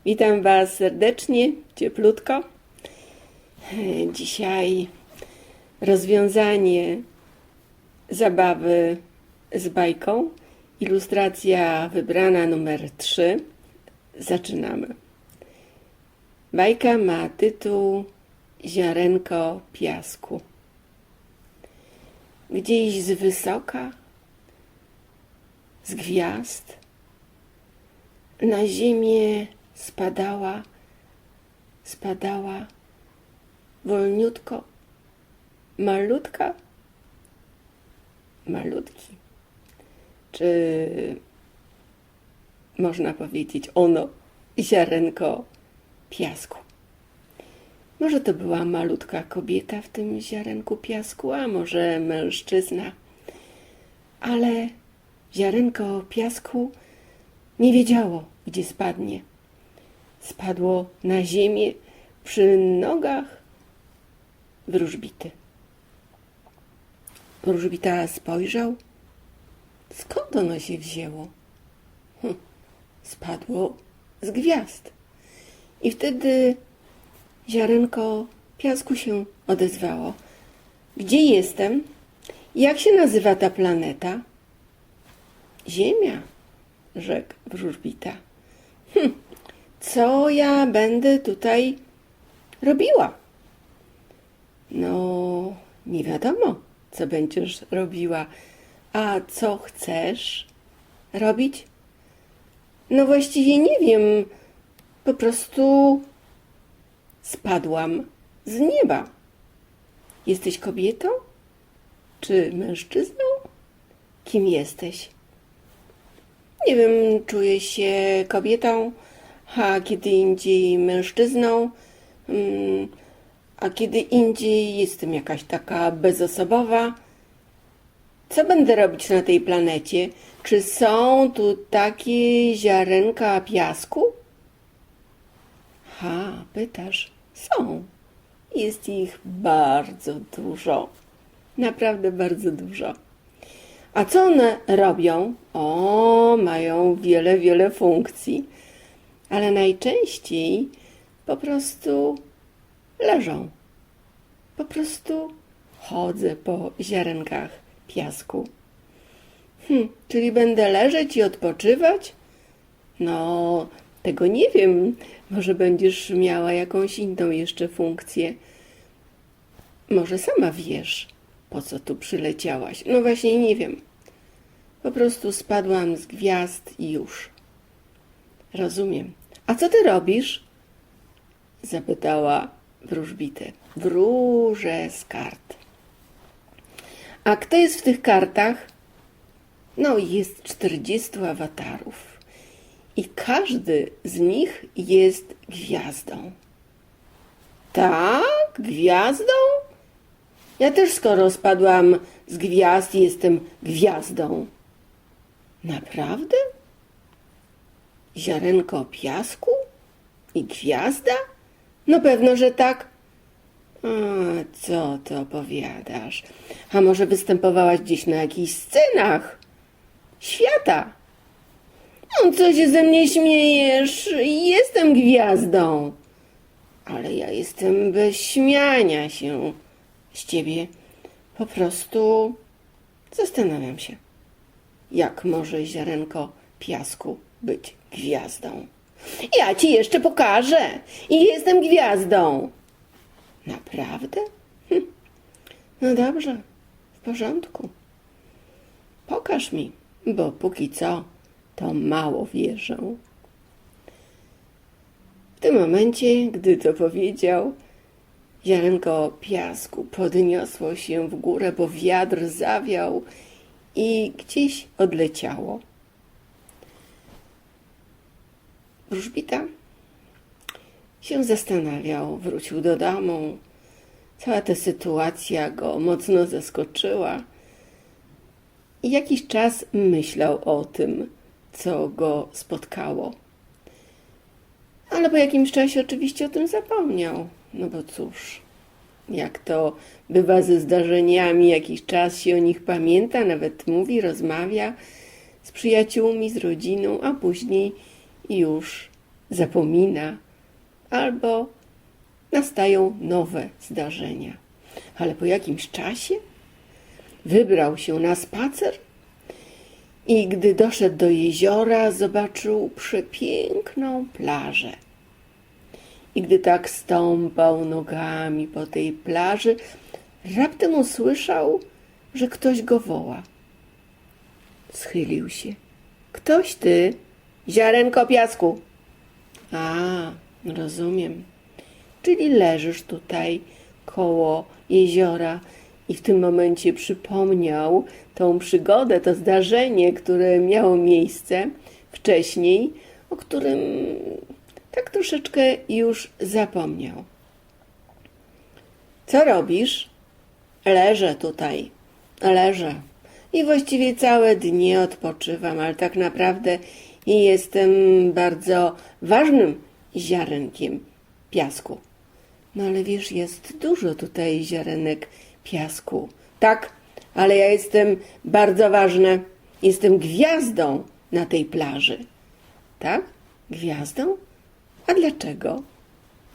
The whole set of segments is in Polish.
Witam Was serdecznie, cieplutko. Dzisiaj rozwiązanie zabawy z bajką. Ilustracja wybrana numer 3. Zaczynamy. Bajka ma tytuł Ziarenko piasku. Gdzieś z wysoka, z gwiazd, na ziemię spadała wolniutko, malutki, czy można powiedzieć ono, ziarenko piasku. Może to była malutka kobieta w tym ziarenku piasku, a może mężczyzna, ale ziarenko piasku nie wiedziało, gdzie spadnie. Spadło na ziemię przy nogach wróżbity. Wróżbita spojrzał. Skąd ono się wzięło? Spadło z gwiazd. I wtedy ziarenko piasku się odezwało. Gdzie jestem? Jak się nazywa ta planeta? Ziemia, rzekł wróżbita. Co ja będę tutaj robiła? No, nie wiadomo, co będziesz robiła. A co chcesz robić? No właściwie nie wiem. Po prostu spadłam z nieba. Jesteś kobietą? Czy mężczyzną? Kim jesteś? Nie wiem, czuję się kobietą, a kiedy indziej mężczyzną, a kiedy indziej jestem jakaś taka bezosobowa. Co będę robić na tej planecie? Czy są tu takie ziarenka piasku? Pytasz? Są. Jest ich bardzo dużo. Naprawdę bardzo dużo. A co one robią? Mają wiele funkcji, ale najczęściej po prostu leżą. Po prostu chodzę po ziarenkach piasku. Czyli będę leżeć i odpoczywać? No, tego nie wiem. Może będziesz miała jakąś inną jeszcze funkcję. Może sama wiesz, po co tu przyleciałaś. No właśnie nie wiem. Po prostu spadłam z gwiazd i już. Rozumiem. A co ty robisz? Zapytała wróżbitę. Wróżę z kart. A kto jest w tych kartach? No, jest 40 awatarów. I każdy z nich jest gwiazdą. Tak? Gwiazdą? Ja też skoro spadłam z gwiazd, jestem gwiazdą. Naprawdę? Ziarenko piasku? I gwiazda? No pewno, że tak. Co ty opowiadasz? A może występowałaś gdzieś na jakichś scenach świata? No, co się ze mnie śmiejesz? Jestem gwiazdą. Ale ja jestem bez śmiania się z ciebie. Po prostu zastanawiam się, jak może ziarenko piasku być gwiazdą. Ja ci jeszcze pokażę. I jestem gwiazdą. Naprawdę? No dobrze, w porządku. Pokaż mi, bo póki co to mało wierzę. W tym momencie, gdy to powiedział, ziarenko piasku podniosło się w górę, bo wiatr zawiał i gdzieś odleciało. Wróżbita się zastanawiał, wrócił do domu. Cała ta sytuacja go mocno zaskoczyła i jakiś czas myślał o tym, co go spotkało. Ale po jakimś czasie oczywiście o tym zapomniał. No bo cóż, jak to bywa ze zdarzeniami, jakiś czas się o nich pamięta, nawet mówi, rozmawia z przyjaciółmi, z rodziną, a później już zapomina, albo nastają nowe zdarzenia. Ale po jakimś czasie wybrał się na spacer i gdy doszedł do jeziora, zobaczył przepiękną plażę. I gdy tak stąpał nogami po tej plaży, raptem usłyszał, że ktoś go woła. Schylił się. Ktoś ty? Ziarenko piasku. A, rozumiem. Czyli leżysz tutaj koło jeziora i w tym momencie przypomniał tą przygodę, to zdarzenie, które miało miejsce wcześniej, o którym tak troszeczkę już zapomniał. Co robisz? Leżę tutaj. Leżę. I właściwie całe dnie odpoczywam, ale tak naprawdę jestem bardzo ważnym ziarenkiem piasku. No ale wiesz, jest dużo tutaj ziarenek piasku. Tak, ale ja jestem bardzo ważna. Jestem gwiazdą na tej plaży. Tak? Gwiazdą? A dlaczego?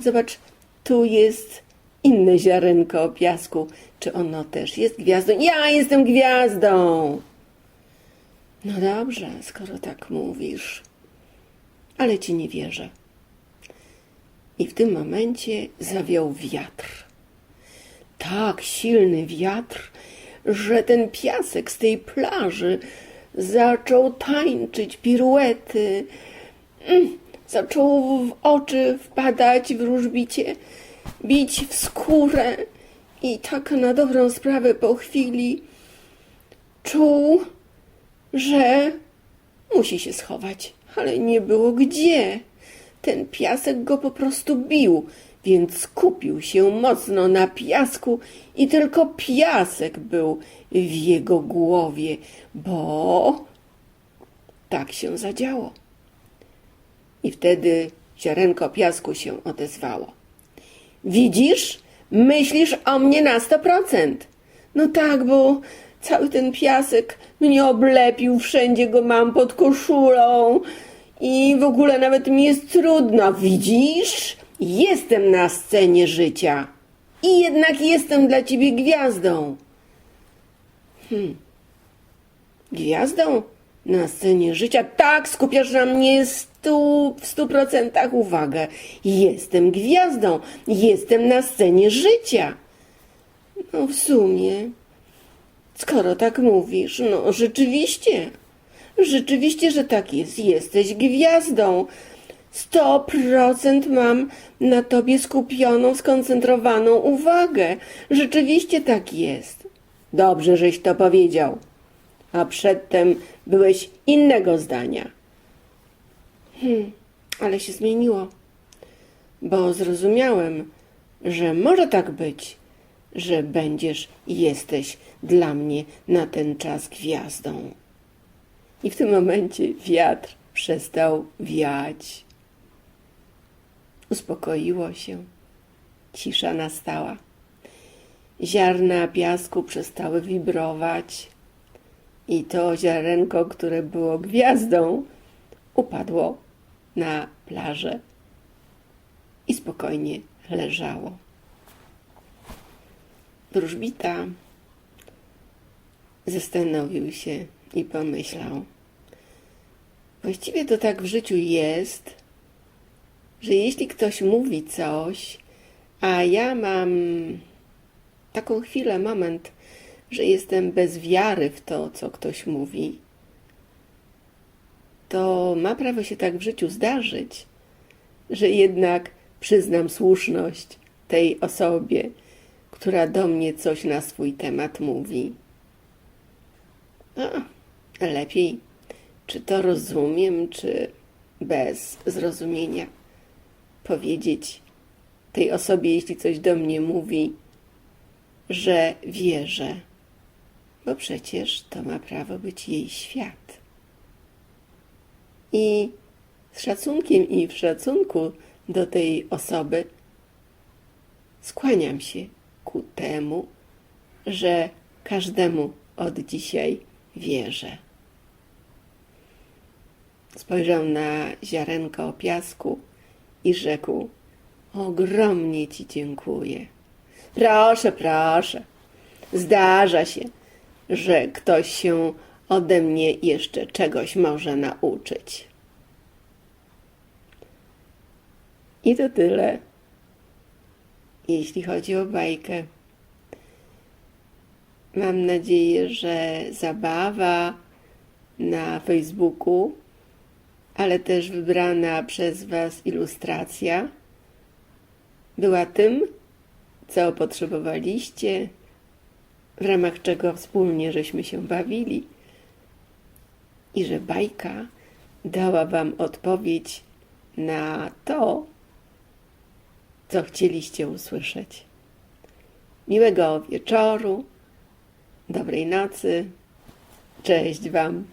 Zobacz, tu jest inne ziarenko piasku. Czy ono też jest gwiazdą? Ja jestem gwiazdą! No dobrze, skoro tak mówisz. Ale ci nie wierzę. I w tym momencie zawiał wiatr. Tak silny wiatr, że ten piasek z tej plaży zaczął tańczyć piruety. Zaczął w oczy wpadać wróżbicie, bić w skórę. I tak na dobrą sprawę po chwili czuł, że musi się schować, ale nie było gdzie. Ten piasek go po prostu bił, więc skupił się mocno na piasku i tylko piasek był w jego głowie, bo tak się zadziało. I wtedy ziarenko piasku się odezwało. Widzisz? Myślisz o mnie na 100%. No tak, bo cały ten piasek mnie oblepił, wszędzie go mam pod koszulą i w ogóle nawet mi jest trudno. Widzisz? Jestem na scenie życia i jednak jestem dla ciebie gwiazdą. Gwiazdą? Na scenie życia? Tak, skupiasz na mnie w 100% uwagę. Jestem gwiazdą, jestem na scenie życia. No w sumie, skoro tak mówisz, no rzeczywiście, że tak jest. Jesteś gwiazdą. 100% mam na tobie skupioną, skoncentrowaną uwagę. Rzeczywiście tak jest. Dobrze, żeś to powiedział. A przedtem byłeś innego zdania. Ale się zmieniło, bo zrozumiałem, że może tak być, że będziesz i jesteś dla mnie na ten czas gwiazdą. I w tym momencie wiatr przestał wiać. Uspokoiło się. Cisza nastała. Ziarna piasku przestały wibrować i to ziarenko, które było gwiazdą, upadło na plażę i spokojnie leżało. Wróżbita zastanowił się i pomyślał. Właściwie to tak w życiu jest, że jeśli ktoś mówi coś, a ja mam taką chwilę, moment, że jestem bez wiary w to, co ktoś mówi, to ma prawo się tak w życiu zdarzyć, że jednak przyznam słuszność tej osobie, która do mnie coś na swój temat mówi. Lepiej, czy to rozumiem, czy bez zrozumienia, powiedzieć tej osobie, jeśli coś do mnie mówi, że wierzę, bo przecież to ma prawo być jej świat. I z szacunkiem i w szacunku do tej osoby skłaniam się ku temu, że każdemu od dzisiaj wierzę. Spojrzał na ziarenko piasku i rzekł: ogromnie ci dziękuję. Proszę, proszę. Zdarza się, że ktoś się ode mnie jeszcze czegoś może nauczyć. I to tyle, jeśli chodzi o bajkę. Mam nadzieję, że zabawa na Facebooku, ale też wybrana przez Was ilustracja była tym, co potrzebowaliście, w ramach czego wspólnie żeśmy się bawili, i że bajka dała Wam odpowiedź na to, co chcieliście usłyszeć. Miłego wieczoru, dobrej nocy, cześć Wam.